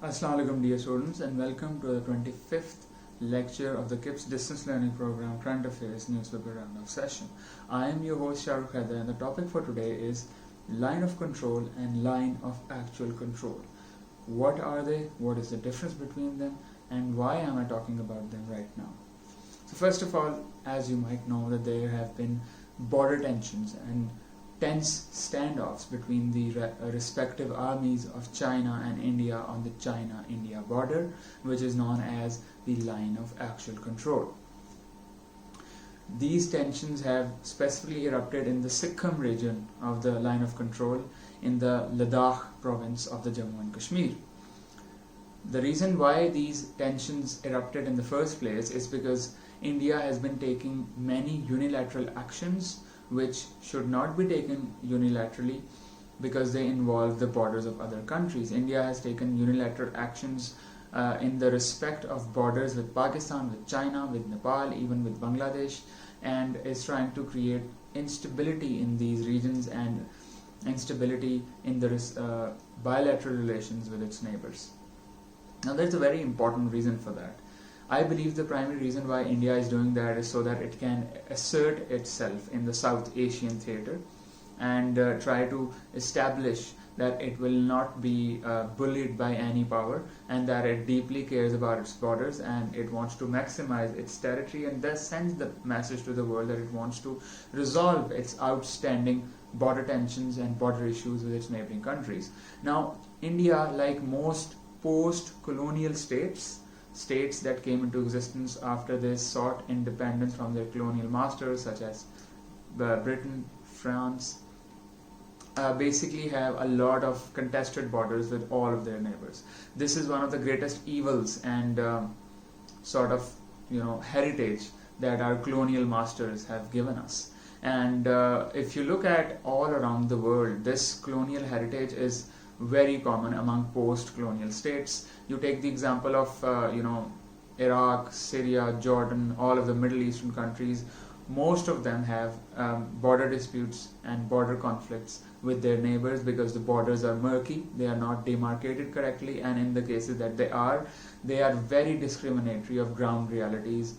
Assalamu alaikum dear students, and welcome to the 25th lecture of the KIPS Distance Learning Program Current Affairs Newspaper Roundup session. I am your host Shahrukh Haider, and the topic for today is line of control and line of actual control. What are they? What is the difference between them? And why am I talking about them right now? So first of all, as you might know, that there have been border tensions and tense standoffs between the respective armies of China and India on the China-India border, which is known as the line of actual control. These tensions have specifically erupted in the Sikkim region of the line of control in the Ladakh province of the Jammu and Kashmir. The reason why these tensions erupted in the first place is because India has been taking many unilateral actions which should not be taken unilaterally because they involve the borders of other countries. India has taken unilateral actions in the respect of borders with Pakistan, with China, with Nepal, even with Bangladesh, and is trying to create instability in these regions and instability in the bilateral relations with its neighbors. Now there's a very important reason for that. I believe the primary reason why India is doing that is so that it can assert itself in the South Asian theatre and try to establish that it will not be bullied by any power, and that it deeply cares about its borders and it wants to maximize its territory, and thus sends the message to the world that it wants to resolve its outstanding border tensions and border issues with its neighboring countries. Now, India, like most post-colonial states that came into existence after they sought independence from their colonial masters such as Britain, France, basically have a lot of contested borders with all of their neighbors. This is one of the greatest evils and heritage that our colonial masters have given us. And if you look at all around the world, this colonial heritage is very common among post-colonial states. You take the example of Iraq, Syria, Jordan, all of the Middle Eastern countries. Most of them have border disputes and border conflicts with their neighbors because the borders are murky, they are not demarcated correctly, and in the cases that they are very discriminatory of ground realities,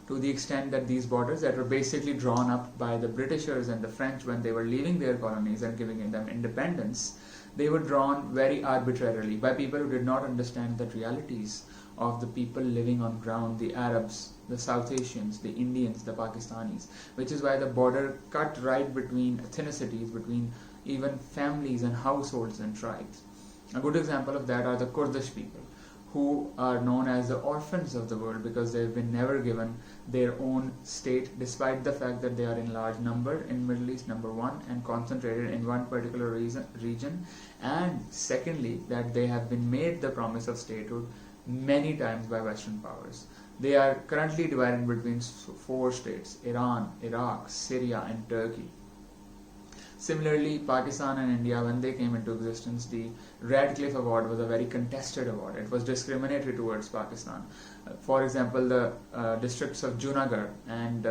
to the extent that these borders that were basically drawn up by the Britishers and the French when they were leaving their colonies and giving them independence, they were drawn very arbitrarily by people who did not understand the realities of the people living on ground, the Arabs, the South Asians, the Indians, the Pakistanis, which is why the border cut right between ethnicities, between even families and households and tribes. A good example of that are the Kurdish people, who are known as the orphans of the world because they've been never given their own state, despite the fact that they are in large number in Middle East, number one, and concentrated in one particular region, and secondly, that they have been made the promise of statehood many times by Western powers. They are currently divided between 4 states: Iran, Iraq, Syria, and Turkey. Similarly, Pakistan and India, when they came into existence, the Radcliffe Award was a very contested award. It was discriminatory towards Pakistan. For example, the districts of Junagadh and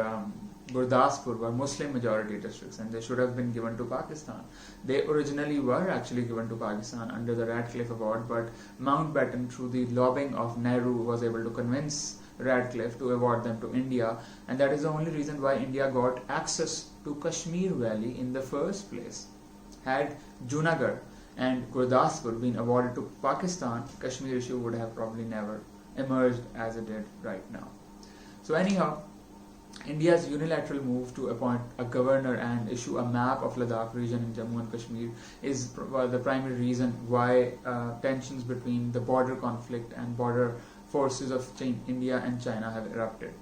Gurdaspur were Muslim majority districts, and they should have been given to Pakistan. They originally were actually given to Pakistan under the Radcliffe Award, but Mountbatten, through the lobbying of Nehru, was able to convince Radcliffe to award them to India, and that is the only reason why India got access to Kashmir Valley in the first place. Had Junagadh and Gurdaspur been awarded to Pakistan, Kashmir issue would have probably never emerged as it did right now. So anyhow, India's unilateral move to appoint a governor and issue a map of Ladakh region in Jammu and Kashmir is the primary reason why tensions between the border conflict and border forces of India and China have erupted.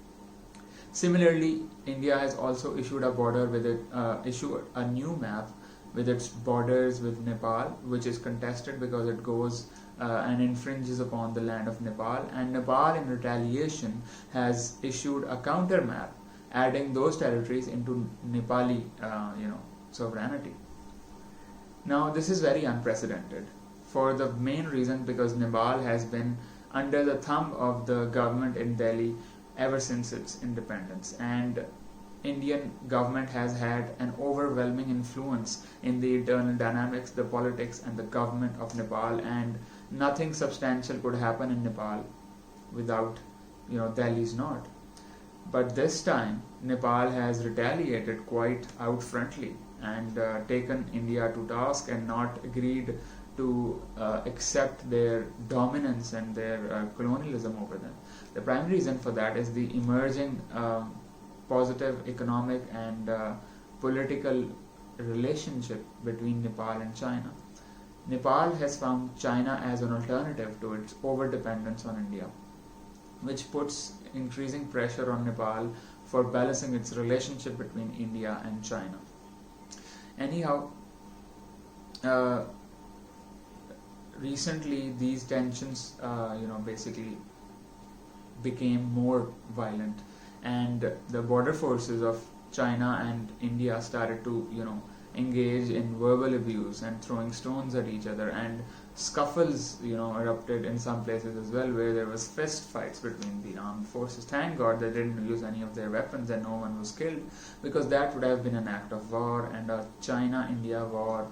Similarly, India has also issued a new map with its borders with Nepal, which is contested because it goes and infringes upon the land of Nepal, and Nepal in retaliation has issued a counter map adding those territories into Nepali sovereignty. Now this is very unprecedented for the main reason because Nepal has been under the thumb of the government in Delhi ever since its independence, and Indian government has had an overwhelming influence in the internal dynamics, the politics and the government of Nepal, and nothing substantial could happen in Nepal without Delhi's nod. But this time Nepal has retaliated quite outfrontly and taken India to task and not agreed to accept their dominance and their colonialism over them. The primary reason for that is the emerging positive economic and political relationship between Nepal and China. Nepal has found China as an alternative to its overdependence on India, which puts increasing pressure on Nepal for balancing its relationship between India and China. Anyhow, recently these tensions basically became more violent, and the border forces of China and India started to engage in verbal abuse and throwing stones at each other, and scuffles erupted in some places as well, where there was fist fights between the armed forces. Thank God they didn't use any of their weapons and no one was killed, because that would have been an act of war, and a China-India war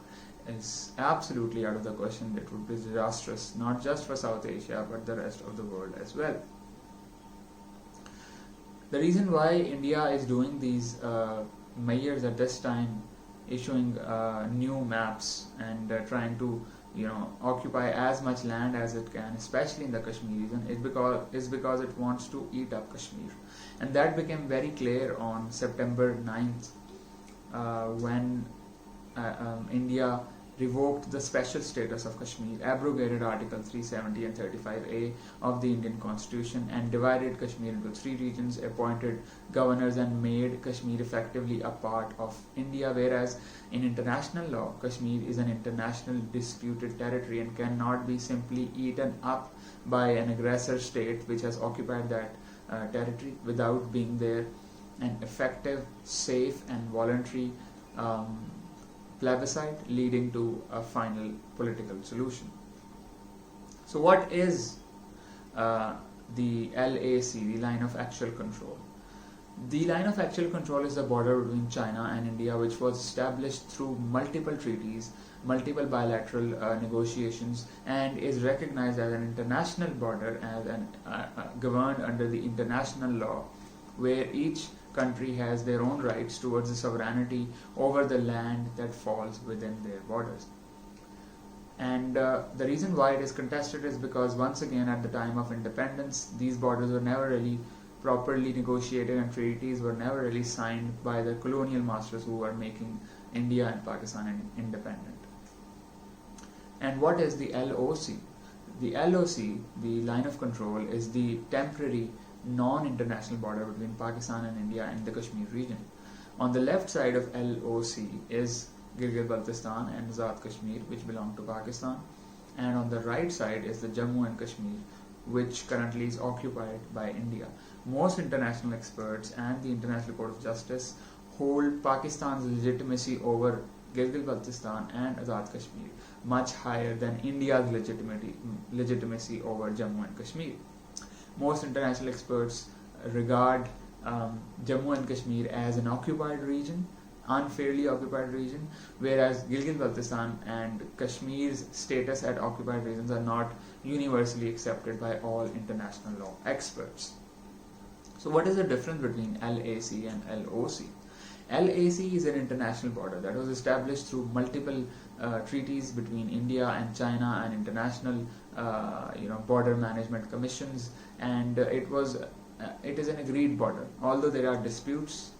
is absolutely out of the question. It would be disastrous, not just for South Asia but the rest of the world as well. The reason why India is doing these measures at this time, issuing new maps and trying to occupy as much land as it can, especially in the Kashmir region, is because it wants to eat up Kashmir. And that became very clear on September 9th when India revoked the special status of Kashmir, abrogated Article 370 and 35A of the Indian Constitution, and divided Kashmir into 3 regions, appointed governors, and made Kashmir effectively a part of India, whereas in international law, Kashmir is an international disputed territory and cannot be simply eaten up by an aggressor state which has occupied that territory without being there an effective, safe and voluntary plebiscite leading to a final political solution. So what is the LAC, the line of actual control? The line of actual control is the border between China and India, which was established through multiple treaties, multiple bilateral negotiations, and is recognized as an international border, as governed under the international law, where each country has their own rights towards the sovereignty over the land that falls within their borders. And the reason why it is contested is because, once again, at the time of independence, these borders were never really properly negotiated, and treaties were never really signed by the colonial masters who were making India and Pakistan independent. And what is the LOC? The LOC, the line of control, is the temporary non-international border between Pakistan and India and the Kashmir region. On the left side of LOC is Gilgit-Baltistan and Azad Kashmir, which belong to Pakistan, and on the right side is the Jammu and Kashmir, which currently is occupied by India. Most international experts and the International Court of Justice hold Pakistan's legitimacy over Gilgit-Baltistan and Azad Kashmir much higher than India's legitimacy over Jammu and Kashmir. Most international experts regard Jammu and Kashmir as an occupied region, unfairly occupied region, whereas Gilgit-Baltistan and Kashmir's status as occupied regions are not universally accepted by all international law experts. So what is the difference between LAC and LOC? LAC is an international border that was established through multiple treaties between India and China and international border management commissions, and it is an agreed border, although there are disputes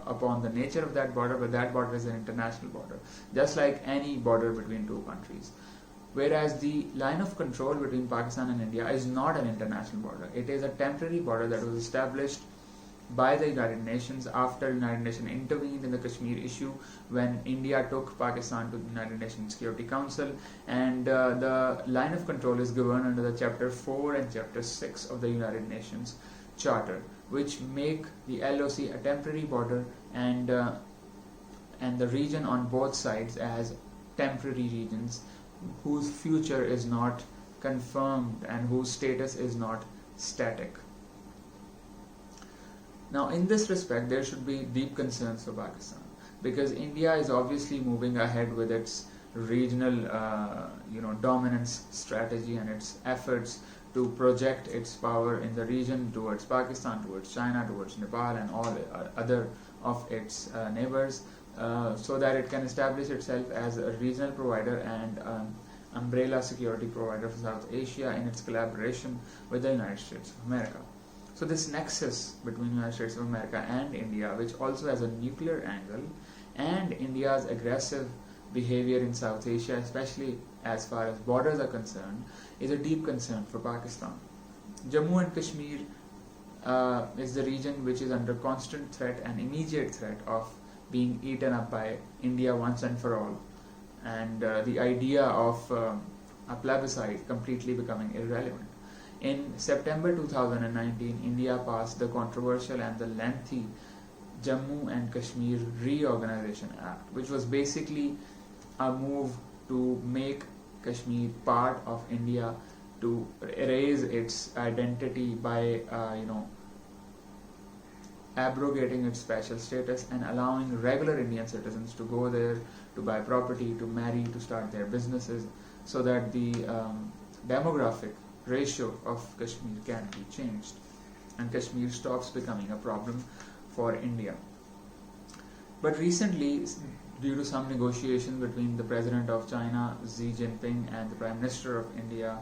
upon the nature of that border, but that border is an international border, just like any border between two countries. Whereas the line of control between Pakistan and India is not an international border. It is a temporary border that was established by the United Nations after the United Nations intervened in the Kashmir issue when India took Pakistan to the United Nations Security Council, and the line of control is governed under the Chapter 4 and Chapter 6 of the United Nations Charter, which make the LOC a temporary border and the region on both sides as temporary regions whose future is not confirmed and whose status is not static. Now, in this respect, there should be deep concerns for Pakistan, because India is obviously moving ahead with its regional dominance strategy and its efforts to project its power in the region towards Pakistan, towards China, towards Nepal and all other of its neighbors, so that it can establish itself as a regional provider and umbrella security provider for South Asia in its collaboration with the United States of America. So this nexus between the United States of America and India, which also has a nuclear angle, and India's aggressive behavior in South Asia, especially as far as borders are concerned, is a deep concern for Pakistan. Jammu and Kashmir is the region which is under constant threat and immediate threat of being eaten up by India once and for all, and the idea of a plebiscite completely becoming irrelevant. In September 2019, India passed the controversial and the lengthy Jammu and Kashmir Reorganization Act, which was basically a move to make Kashmir part of India, to erase its identity by abrogating its special status and allowing regular Indian citizens to go there, to buy property, to marry, to start their businesses, so that the demographic ratio of Kashmir can be changed and Kashmir stops becoming a problem for India. But recently, due to some negotiations between the President of China, Xi Jinping, and the Prime Minister of India,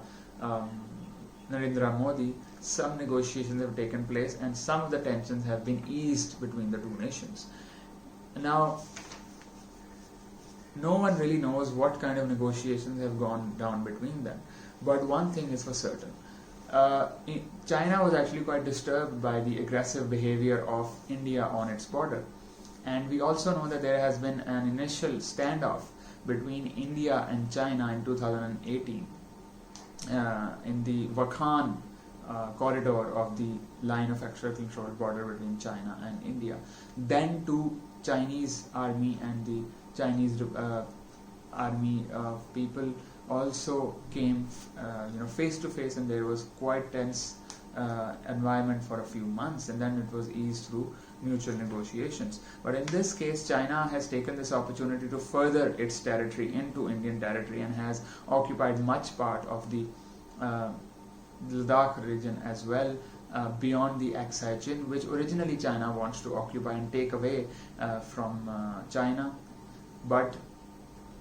Narendra Modi, some negotiations have taken place and some of the tensions have been eased between the two nations. Now, no one really knows what kind of negotiations have gone down between them, but one thing is for certain. China was actually quite disturbed by the aggressive behavior of India on its border, and we also know that there has been an initial standoff between India and China in 2018 in the Wakhan corridor of the line of actual controlled border between China and India. Then two Chinese army and the Chinese army people also came face to face, and there was quite tense environment for a few months, and then it was eased through mutual negotiations. But in this case, China has taken this opportunity to further its territory into Indian territory and has occupied much part of the Ladakh region as well, beyond the Aksai Chin, which originally China wants to occupy and take away from China. But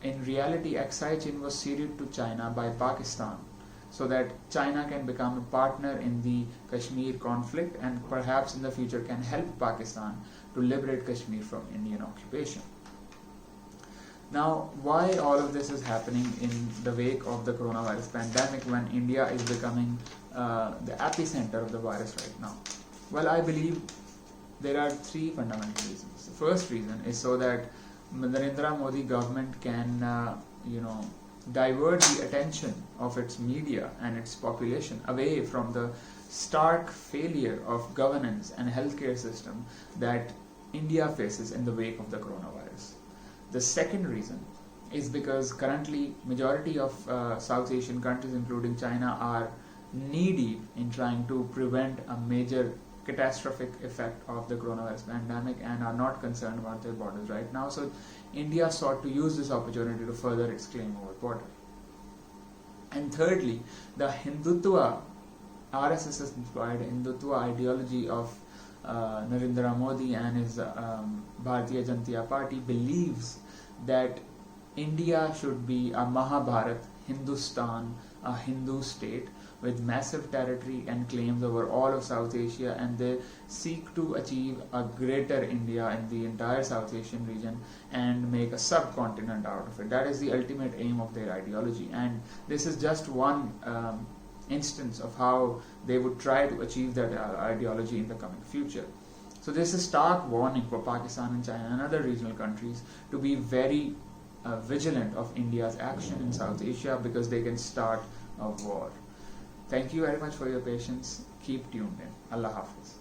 in reality, Aksai Chin was ceded to China by Pakistan, so that China can become a partner in the Kashmir conflict and perhaps in the future can help Pakistan to liberate Kashmir from Indian occupation. Now, why all of this is happening in the wake of the coronavirus pandemic, when India is becoming the epicenter of the virus right now? Well, I believe there are three fundamental reasons. The first reason is so that Narendra Modi government can divert the attention of its media and its population away from the stark failure of governance and healthcare system that India faces in the wake of the coronavirus. The second reason is because currently majority of South Asian countries, including China, are knee-deep in trying to prevent a major catastrophic effect of the coronavirus pandemic and are not concerned about their borders right now. So India sought to use this opportunity to further its claim over border. And thirdly, the Hindutva, RSS-inspired Hindutva ideology of Narendra Modi and his Bharatiya Janata Party believes that India should be a Mahabharat, Hindustan, a Hindu state with massive territory and claims over all of South Asia, and they seek to achieve a greater India in the entire South Asian region and make a subcontinent out of it. That is the ultimate aim of their ideology, and this is just one instance of how they would try to achieve that ideology in the coming future. So this is stark warning for Pakistan and China and other regional countries to be very vigilant of India's action in South Asia, because they can start a war. Thank you very much for your patience. Keep tuned in. Allah Hafiz.